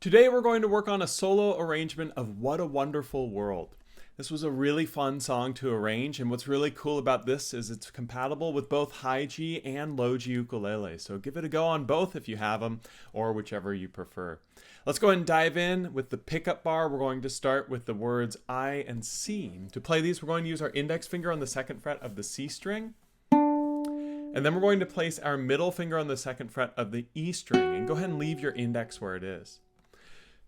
Today we're going to work on a solo arrangement of What a Wonderful World. This was a really fun song to arrange, and what's really cool about this is it's compatible with both high G and low G ukulele, so give it a go on both if you have them, or whichever you prefer. Let's go ahead and dive in with the pickup bar. We're going to start with the words I and C. To play these, we're going to use our index finger on the second fret of the C string, and then we're going to place our middle finger on the second fret of the E string, and go ahead and leave your index where it is.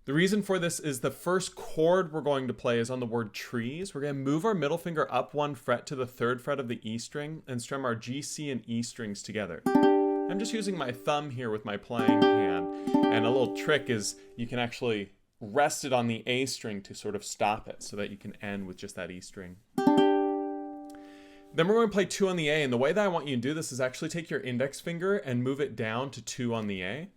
The reason for this is the first chord we're going to play is on the word trees. We're going to move our middle finger up one fret to the third fret of the E string and strum our G, C, and E strings together. I'm just using my thumb here with my playing hand, and a little trick is you can actually rest it on the A string to sort of stop it so that you can end with just that E string. Then we're going to play 2 on the A, and the way that I want you to do this is actually take your index finger and move it down to 2 on the A.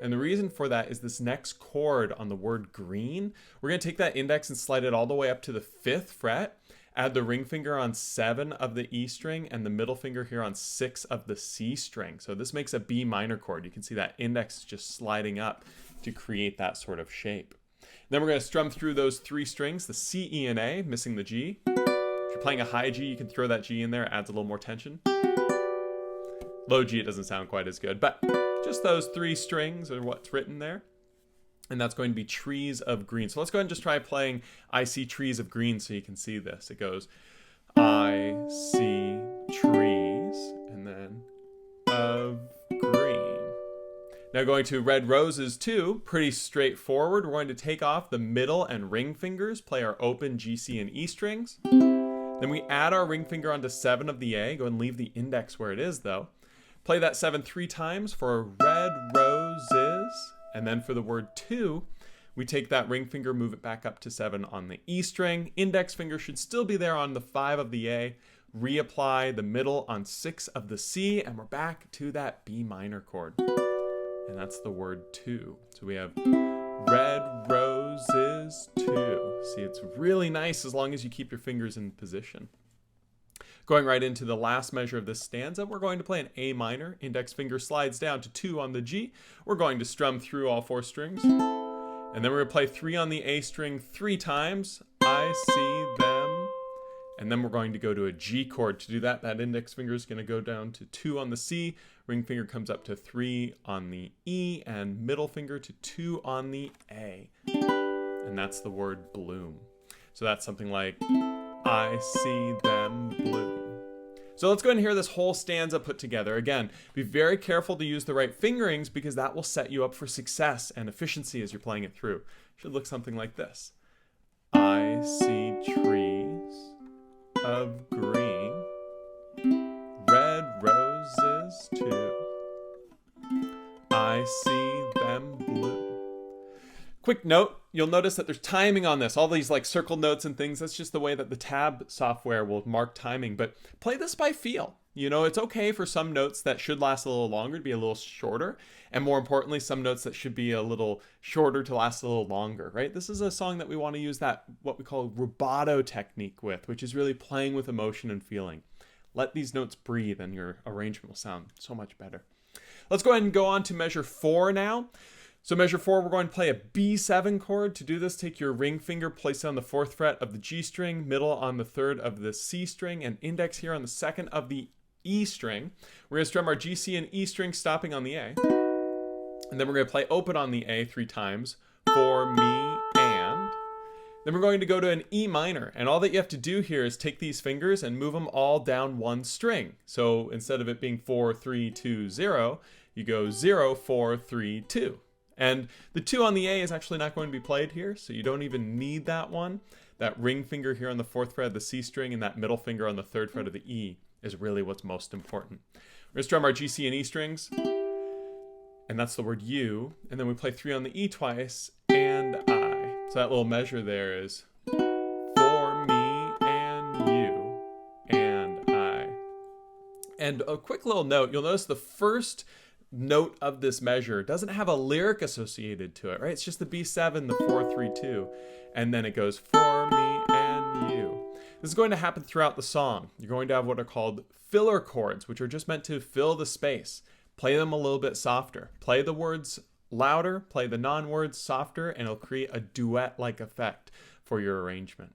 And the reason for that is this next chord on the word green. We're going to take that index and slide it all the way up to the 5th fret, add the ring finger on 7 of the E string, and the middle finger here on 6 of the C string. So this makes a B minor chord. You can see that index just sliding up to create that sort of shape. Then we're going to strum through those 3 strings, the C, E, and A, missing the G. If you're playing a high G, you can throw that G in there, it adds a little more tension. Low G, it doesn't sound quite as good, but just those 3 strings are what's written there. And that's going to be trees of green. So let's go ahead and just try playing I see trees of green so you can see this. It goes, I see trees, and then of green. Now going to red roses 2, pretty straightforward. We're going to take off the middle and ring fingers, play our open G, C, and E strings. Then we add our ring finger onto 7 of the A. Go ahead and leave the index where it is though. Play that 7 3 times for red roses. And then for the word 2, we take that ring finger, move it back up to 7 on the E string. Index finger should still be there on the 5 of the A. Reapply the middle on 6 of the C, and we're back to that B minor chord. And that's the word 2. So we have red roses 2. See, it's really nice as long as you keep your fingers in position. Going right into the last measure of this stanza, we're going to play an A minor. Index finger slides down to 2 on the G. We're going to strum through all 4 strings. And then we're going to play 3 on the A string 3 times. I see them. And then we're going to go to a G chord. To do that, that index finger is going to go down to 2 on the C. Ring finger comes up to 3 on the E. And middle finger to 2 on the A. And that's the word bloom. So that's something like, I see them bloom. So let's go ahead and hear this whole stanza put together. Again, be very careful to use the right fingerings because that will set you up for success and efficiency as you're playing it through. It should look something like this. I see trees of green, red roses too. I see them blue. Quick note, you'll notice that there's timing on this. All these like circle notes and things, that's just the way that the tab software will mark timing. But play this by feel. You know, it's okay for some notes that should last a little longer to be a little shorter. And more importantly, some notes that should be a little shorter to last a little longer, right? This is a song that we want to use that, what we call rubato technique with, which is really playing with emotion and feeling. Let these notes breathe and your arrangement will sound so much better. Let's go ahead and go on to measure 4 now. So measure 4, we're going to play a B7 chord. To do this, take your ring finger, place it on the 4th fret of the G string, middle on the 3rd of the C string, and index here on the 2nd of the E string. We're going to strum our G, C, and E string, stopping on the A. And then we're going to play open on the A 3 times, for me, and. Then we're going to go to an E minor. And all that you have to do here is take these fingers and move them all down one string. So instead of it being 4, 3, 2, 0, you go 0, 4, 3, 2. And the 2 on the A is actually not going to be played here, so you don't even need that one. That ring finger here on the 4th fret of the C string and that middle finger on the 3rd fret of the E is really what's most important. We're going to strum our G, C, and E strings, and that's the word you. And then we play 3 on the E twice, and I. So that little measure there is for me and you and I. And a quick little note, you'll notice the first note of this measure doesn't have a lyric associated to it, right? It's just the B7, the 4, 3, 2, and then it goes for me and you. This is going to happen throughout the song. You're going to have what are called filler chords, which are just meant to fill the space. Play them a little bit softer. Play the words louder, play the non-words softer, and it'll create a duet-like effect for your arrangement.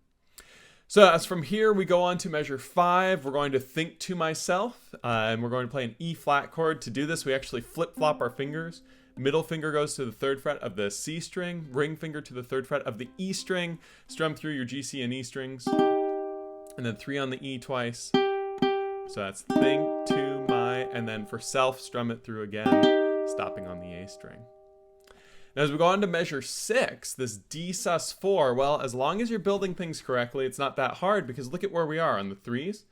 So as from here, we go on to measure 5. We're going to think to myself, and we're going to play an E flat chord. To do this, we actually flip-flop our fingers. Middle finger goes to the 3rd fret of the C string, ring finger to the 3rd fret of the E string, strum through your G, C, and E strings, and then 3 on the E twice. So that's think to my, and then for self, strum it through again, stopping on the A string. Now, as we go on to measure 6, this D sus4, well, as long as you're building things correctly, it's not that hard because look at where we are on the 3s.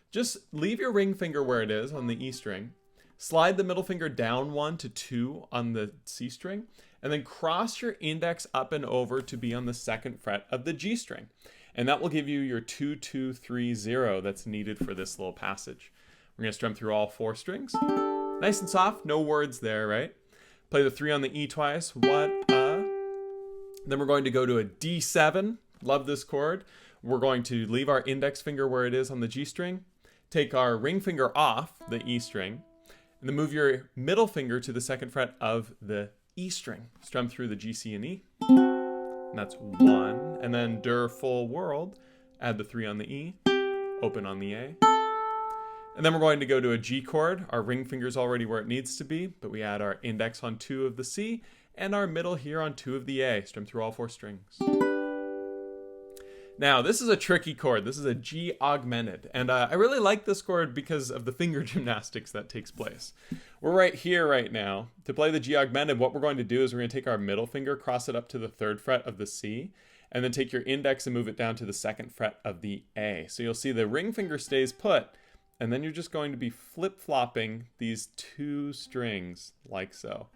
Just leave your ring finger where it is on the E string, slide the middle finger down 1 to 2 on the C string, and then cross your index up and over to be on the 2nd fret of the G string. And that will give you your 2, 2, 3, 0 that's needed for this little passage. We're going to strum through all 4 strings. Nice and soft, no words there, right? Play the 3 on the E twice, what a. Then we're going to go to a D7, love this chord. We're going to leave our index finger where it is on the G string, take our ring finger off the E string, and then move your middle finger to the 2nd fret of the E string. Strum through the G, C, and E, and that's 1. And then dur full world, add the 3 on the E, open on the A. And then we're going to go to a G chord. Our ring finger's already where it needs to be, but we add our index on 2 of the C and our middle here on 2 of the A. Strum through all 4 strings. Now, this is a tricky chord. This is a G augmented. And I really like this chord because of the finger gymnastics that takes place. We're right here right now. To play the G augmented, what we're going to do is we're going to take our middle finger, cross it up to the 3rd fret of the C, and then take your index and move it down to the 2nd fret of the A. So you'll see the ring finger stays put, and then you're just going to be flip-flopping these 2 strings like so.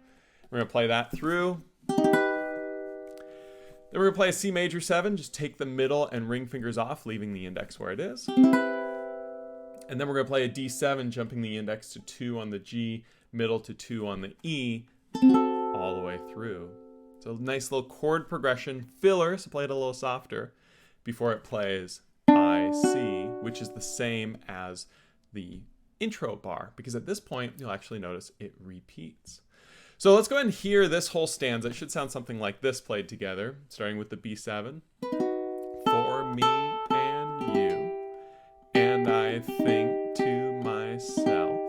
We're going to play that through. Then we're going to play a C major 7. Just take the middle and ring fingers off, leaving the index where it is. And then we're going to play a D7, jumping the index to 2 on the G, middle to 2 on the E, all the way through. So a nice little chord progression filler, so play it a little softer, before it plays I, C, which is the same as the intro bar, because at this point you'll actually notice it repeats. So let's go ahead and hear this whole stanza. It should sound something like this played together, starting with the B7. For me and you, and I think to myself,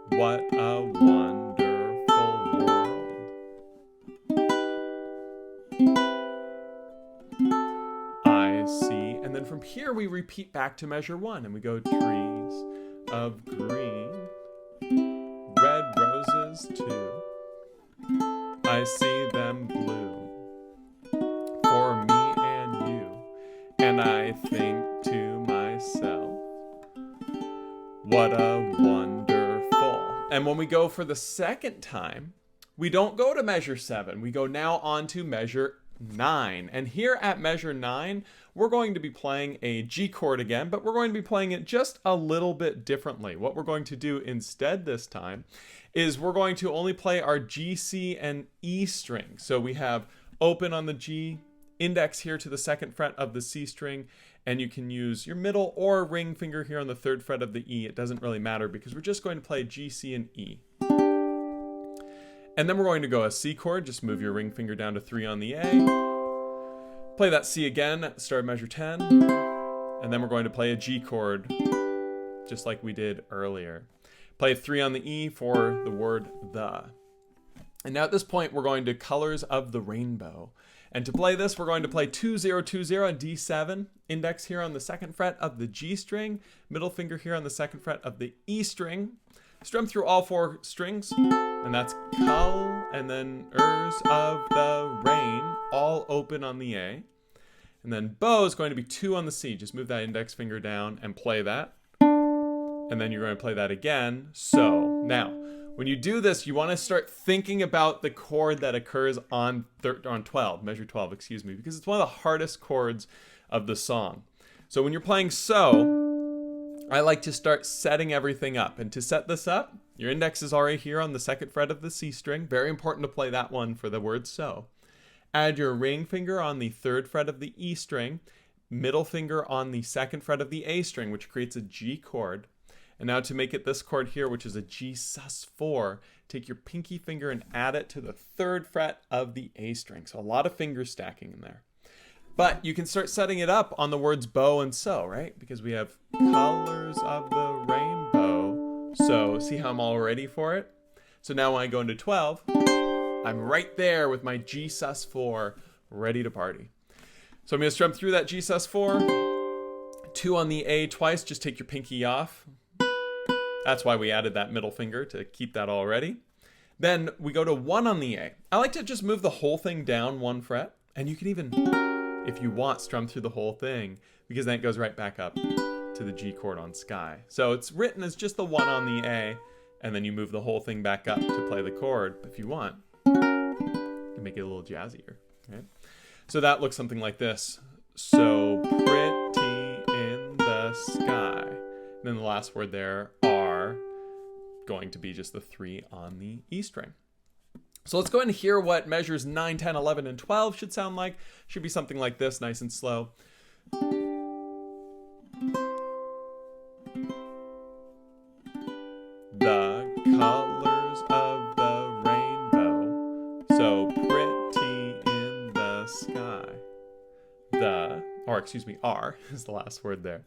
what a wonderful world. I see. And then from here we repeat back to measure 1 and we go trees of green, red roses too, I see them bloom for me and you, and I think to myself, what a wonderful. And when we go for the 2nd time, we don't go to measure 7, we go now on to measure 9. And here at measure 9, we're going to be playing a G chord again, but we're going to be playing it just a little bit differently. What we're going to do instead this time is we're going to only play our G, C, and E string. So we have open on the G, index here to the 2nd fret of the C string, and you can use your middle or ring finger here on the 3rd fret of the E. It doesn't really matter because we're just going to play G, C, and E. And then we're going to go a C chord, just move your ring finger down to 3 on the A. Play that C again at the start of measure 10. And then we're going to play a G chord, just like we did earlier. Play 3 on the E for the word the. And now at this point, we're going to Colors of the Rainbow. And to play this, we're going to play 2020 on D7, index here on the 2nd fret of the G string, middle finger here on the 2nd fret of the E string. Strum through all 4 strings, and that's cull, and then ers of the rain, all open on the A. And then bow is going to be 2 on the C. Just move that index finger down and play that. And then you're going to play that again. So now, when you do this, you want to start thinking about the chord that occurs on 12, measure 12, excuse me, because it's one of the hardest chords of the song. So when you're playing so, I like to start setting everything up. And to set this up, your index is already here on the 2nd fret of the C string. Very important to play that one for the word so. Add your ring finger on the 3rd fret of the E string, middle finger on the 2nd fret of the A string, which creates a G chord. And now to make it this chord here, which is a G sus4, take your pinky finger and add it to the 3rd fret of the A string. So a lot of finger stacking in there. But you can start setting it up on the words bow and so, right? Because we have colors of the rainbow. So see how I'm all ready for it? So now when I go into 12, I'm right there with my G sus4 ready to party. So I'm going to strum through that G sus4. 2 on the A twice, just take your pinky off. That's why we added that middle finger, to keep that all ready. Then we go to 1 on the A. I like to just move the whole thing down 1 fret. And you can even, if you want, strum through the whole thing, because then it goes right back up to the G chord on Sky. So it's written as just the 1 on the A, and then you move the whole thing back up to play the chord. If you want, you can make it a little jazzier. Right? So that looks something like this. So pretty in the sky. And then the last word there are going to be just the 3 on the E string. So let's go ahead and hear what measures 9, 10, 11, and 12 should sound like. Should be something like this, nice and slow. The colors of the rainbow, so pretty in the sky. R is the last word there.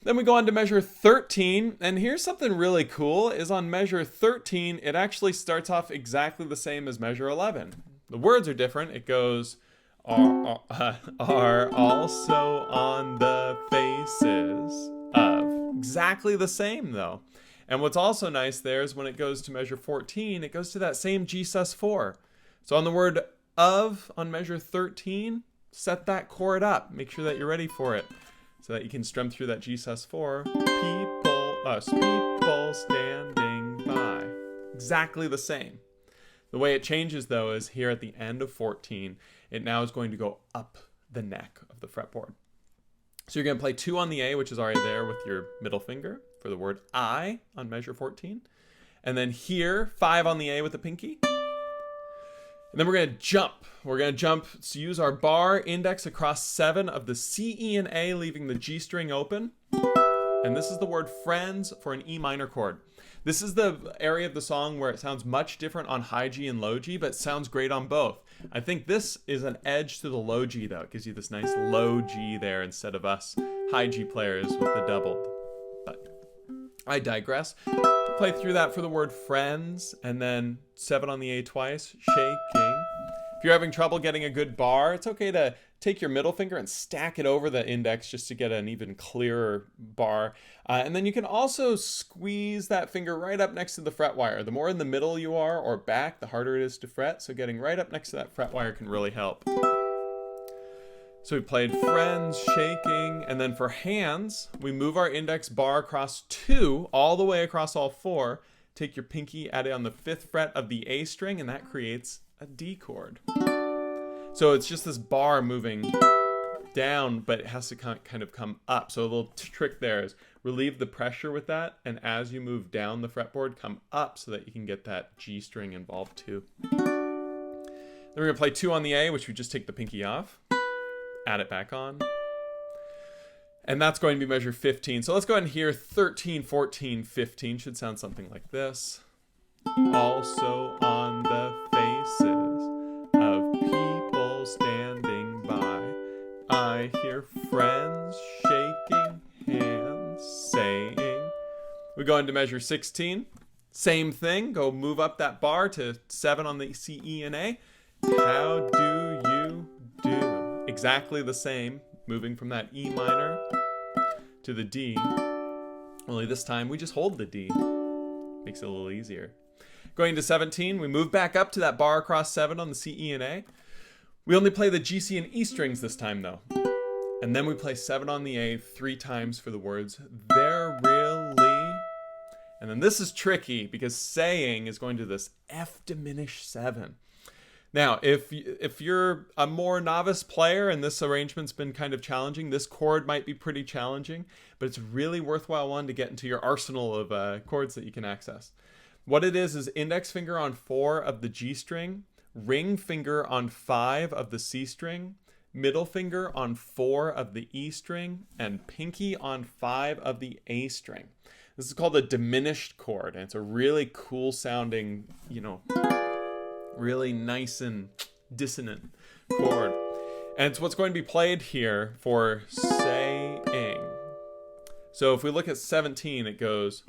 Then we go on to measure 13, and here's something really cool, is on measure 13, it actually starts off exactly the same as measure 11. The words are different. It goes, are also on the faces of. Exactly the same, though. And what's also nice there is when it goes to measure 14, it goes to that same G sus4. So on the word of on measure 13, set that chord up. Make sure that you're ready for it, so that you can strum through that G sus4. People standing by. Exactly the same. The way it changes, though, is here at the end of 14, it now is going to go up the neck of the fretboard. So you're going to play 2 on the A, which is already there with your middle finger for the word I on measure 14. And then here, 5 on the A with the pinky. And then we're going to jump. We're going to jump, so use our bar index across 7 of the C, E, and A, leaving the G string open. And this is the word friends for an E minor chord. This is the area of the song where it sounds much different on high G and low G, but sounds great on both. I think this is an edge to the low G, though. It gives you this nice low G there instead of us high G players with the doubled. But I digress. Play through that for the word friends, and then 7 on the A twice, shaking. If you're having trouble getting a good bar, it's okay to take your middle finger and stack it over the index just to get an even clearer bar. And then you can also squeeze that finger right up next to the fret wire. The more in the middle you are or back, the harder it is to fret. So getting right up next to that fret wire can really help. So we played friends, shaking, and then for hands, we move our index bar across 2, all the way across all 4. Take your pinky, add it on the 5th fret of the A string, and that creates a D chord. So it's just this bar moving down, but it has to kind of come up. So a little trick there is relieve the pressure with that, and as you move down the fretboard, come up so that you can get that G string involved too. Then we're going to play 2 on the A, which we just take the pinky off. Add it back on. And that's going to be measure 15. So let's go ahead and hear 13, 14, 15. Should sound something like this. Also on the faces of people standing by, I hear friends shaking hands, saying. We go into measure 16. Same thing. Go move up that bar to 7 on the C, E, and A. How do you do? Exactly the same, moving from that E minor to the D. Only this time we just hold the D. Makes it a little easier. Going to 17, we move back up to that bar across 7 on the C, E, and A. We only play the G, C, and E strings this time, though. And then we play 7 on the A 3 times for the words, they're really. And then this is tricky because saying is going to this F diminished 7. Now, if you're a more novice player and this arrangement's been kind of challenging, this chord might be pretty challenging, but it's really worthwhile one to get into your arsenal of chords that you can access. What it is index finger on 4 of the G string, ring finger on 5 of the C string, middle finger on 4 of the E string, and pinky on 5 of the A string. This is called a diminished chord, and it's a really cool sounding, really nice and dissonant chord. And it's what's going to be played here for saying. So if we look at 17, it goes,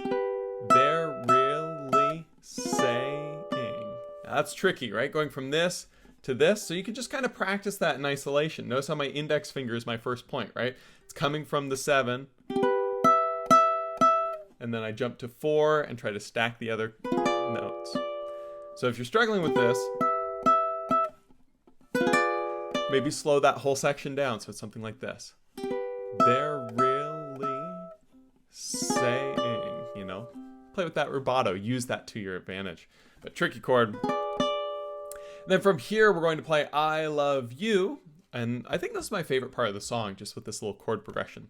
they're really saying. Now that's tricky, right? Going from this to this. So you can just kind of practice that in isolation. Notice how my index finger is my first point, right? It's coming from the 7. And then I jump to 4 and try to stack the other notes. So if you're struggling with this, maybe slow that whole section down so it's something like this. They're really saying, Play with that rubato. Use that to your advantage. But tricky chord. And then from here, we're going to play I Love You. And I think this is my favorite part of the song, just with this little chord progression.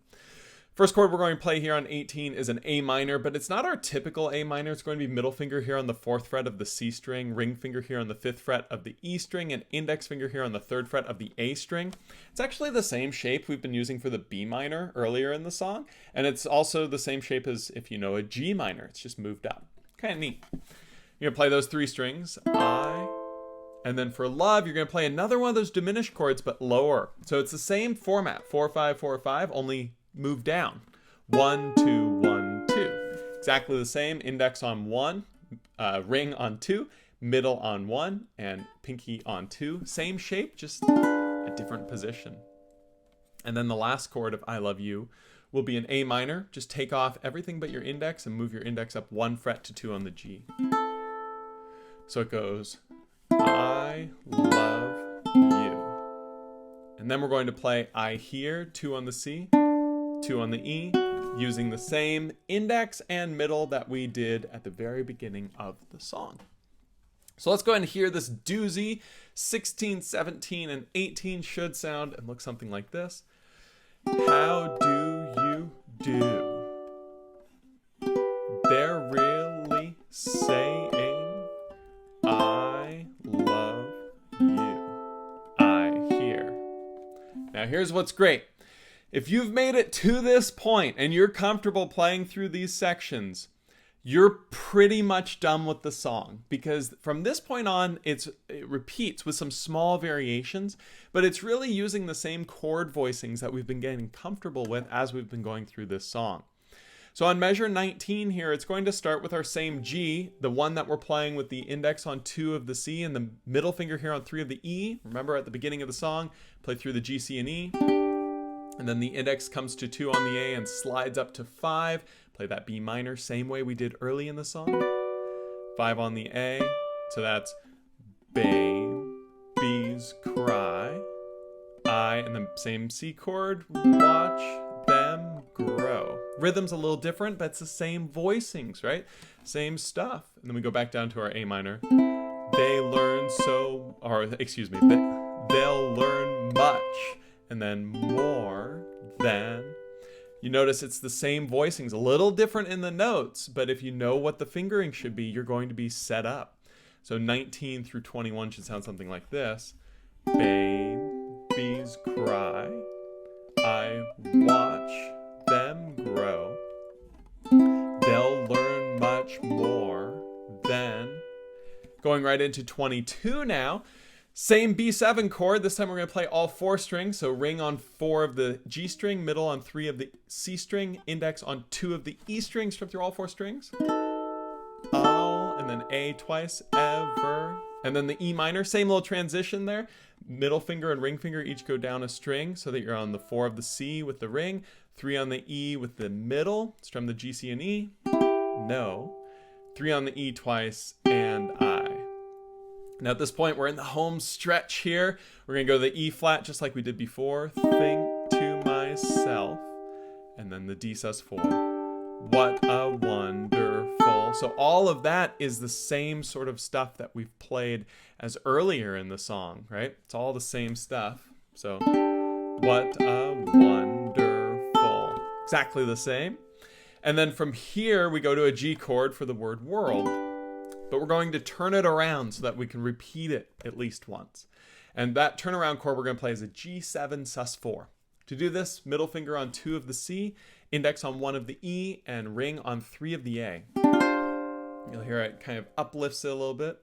First chord we're going to play here on 18 is an A minor, but it's not our typical A minor. It's going to be middle finger here on the 4th fret of the C string, ring finger here on the 5th fret of the E string, and index finger here on the 3rd fret of the A string. It's actually the same shape we've been using for the B minor earlier in the song, and it's also the same shape as if you know a G minor. It's just moved up. Kind of neat. You're going to play those 3 strings, I, and then for love, you're going to play another one of those diminished chords, but lower. So it's the same format, 4-5, 4-5, only move down. 1, 2, 1, 2. Exactly the same. Index on 1, ring on 2, middle on 1, and pinky on 2. Same shape, just a different position. And then the last chord of I Love You will be an A minor. Just take off everything but your index and move your index up 1 fret to 2 on the G. So it goes, I love you. And then we're going to play I Hear, 2 on the C, 2 on the E, using the same index and middle that we did at the very beginning of the song. So let's go ahead and hear this doozy. 16, 17, and 18 should sound and look something like this. How do you do? They're really saying, I love you. I hear. Now here's what's great. If you've made it to this point and you're comfortable playing through these sections, you're pretty much done with the song, because from this point on, it repeats with some small variations, but it's really using the same chord voicings that we've been getting comfortable with as we've been going through this song. So on measure 19 here, it's going to start with our same G, the one that we're playing with the index on 2 of the C and the middle finger here on 3 of the E. Remember at the beginning of the song, play through the G, C, and E. And then the index comes to 2 on the A and slides up to 5. Play that B minor, same way we did early in the song. 5 on the A, so that's babies cry. I, and the same C chord, watch them grow. Rhythm's a little different, but it's the same voicings, right? Same stuff. And then we go back down to our A minor. They'll learn much. And then more than. You notice it's the same voicings, a little different in the notes, but if you know what the fingering should be, you're going to be set up. So 19 through 21 should sound something like this. Babies cry. I watch them grow. They'll learn much more than. Going right into 22 now. Same B7 chord. This time we're going to play all 4 strings. So ring on 4 of the G string, middle on 3 of the C string, index on 2 of the E string. Strip through all 4 strings. All, and then A twice, ever. And then the E minor, same little transition there. Middle finger and ring finger each go down a string so that you're on the 4 of the C with the ring, 3 on the E with the middle. Strum the G, C, and E. No. 3 on the E twice, and I. Now at this point, we're in the home stretch here. We're going to go to the E flat just like we did before. Think to myself. And then the D sus4. What a wonderful. So all of that is the same sort of stuff that we've played as earlier in the song, right? It's all the same stuff. So what a wonderful. Exactly the same. And then from here, we go to a G chord for the word world. But we're going to turn it around so that we can repeat it at least once. And that turnaround chord we're going to play is a G7 sus4. To do this, middle finger on 2 of the C, index on 1 of the E, and ring on 3 of the A. You'll hear it kind of uplifts it a little bit.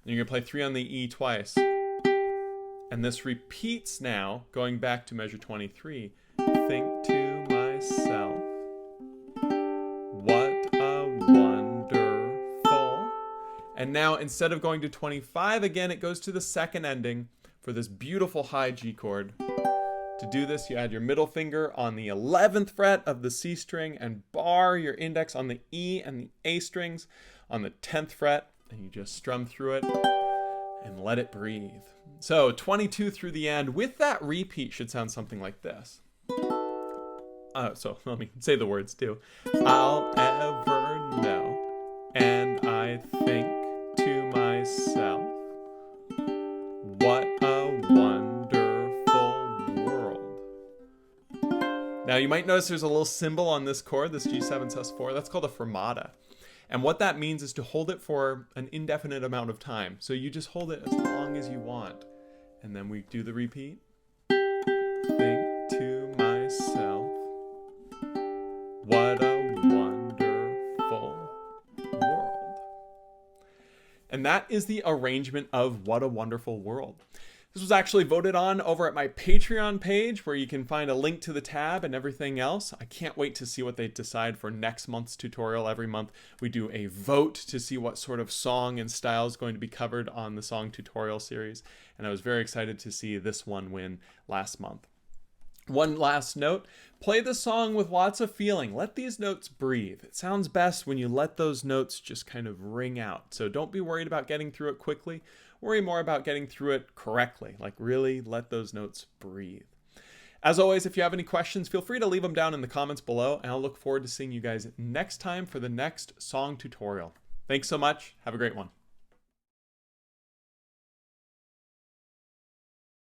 And you're going to play 3 on the E twice. And this repeats now, going back to measure 23. Think to myself, what a wonderful. And now instead of going to 25 again, it goes to the second ending for this beautiful high G chord. To do this, you add your middle finger on the 11th fret of the C string and bar your index on the E and the A strings on the 10th fret, and you just strum through it and let it breathe. So 22 through the end with that repeat should sound something like this. So let me say the words too. I'll ever know, and I think to myself, what a wonderful world. Now you might notice there's a little symbol on this chord, this G7 sus4. That's called a fermata. And what that means is to hold it for an indefinite amount of time. So you just hold it as long as you want. And then we do the repeat. Think to myself, what a wonderful world. And that is the arrangement of What a Wonderful World. This was actually voted on over at my Patreon page, where you can find a link to the tab and everything else. I can't wait to see what they decide for next month's tutorial. Every month we do a vote to see what sort of song and style is going to be covered on the song tutorial series. And I was very excited to see this one win last month. One last note, play the song with lots of feeling. Let these notes breathe. It sounds best when you let those notes just kind of ring out. So don't be worried about getting through it quickly. Worry more about getting through it correctly. Like really let those notes breathe. As always, if you have any questions, feel free to leave them down in the comments below, and I'll look forward to seeing you guys next time for the next song tutorial. Thanks so much. Have a great one.